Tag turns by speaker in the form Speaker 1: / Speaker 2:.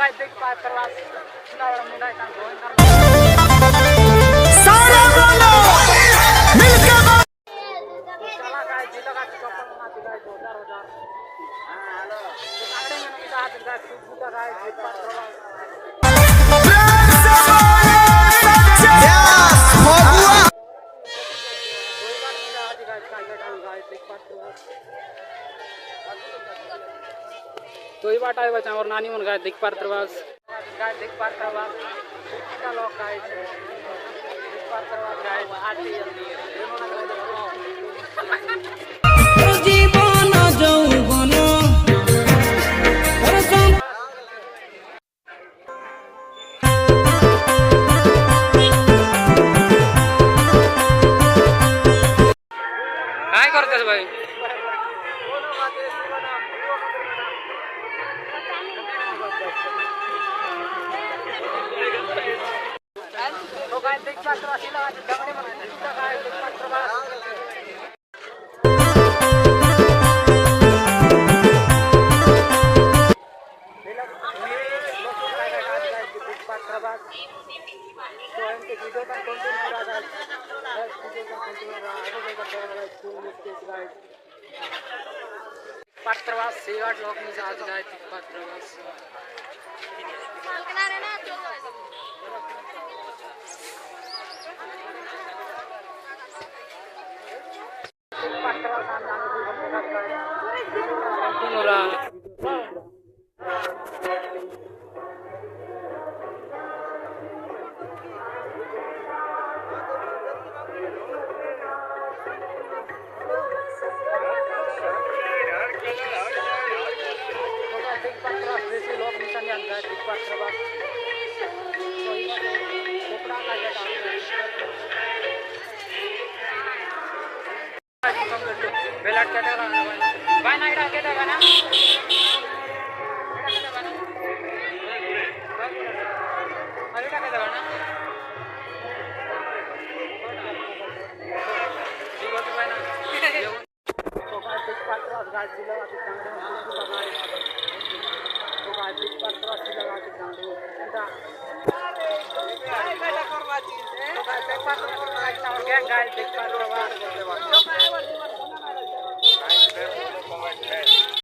Speaker 1: Guys देख पास करवा सुना बड़ा मुंडा का गोइन कर
Speaker 2: सारे बोलो मिलके बोलो।
Speaker 1: चला गाइस जिला का चप्पल ना दिखाई 2000 हां हेलो आगड़े में नहीं साथ गाइस सुधा गाइस देख पास करवा
Speaker 2: यस फगुआ
Speaker 1: कोई बात नहीं आज गाइस का गाइस देख पास करवा तो ही बात आए बच्चा और नानी मन गाय देख पार करवास गाय देख पार करवास का लोग गाय देख पार करवास गाय आती जल्दी
Speaker 2: जीवन जौवन
Speaker 1: काय करतेस भाई तो गाय देख पार करवास इला झगड़े में सीधा गाय देख पार करवास तो इनके वीडियो का कंटेंट आ रहा है वीडियो का कंटेंट आ रहा है आगे का स्कूल में गाइस पात्रवास सेवाट लोग में आज गाइस पात्रवास मालकना रे ना चल पात्रवास सामने कंटेंट हो रहा है जैसे लोग निशान अंदर दिख पात्र बात कोपड़ा का जटा बेलाट केटा का भाई नाइडा केटा का ना अरेटा केटा का ना ठीक है भाई ना तो का दिख पात्र गाज जिला अभी कांगड़े में खुशबू का मारे तो गाय देख पार करवा सीधा गाय के गांडे सीधा काय करवा ची तो गाय देख पार करवा गाय देख पार करवा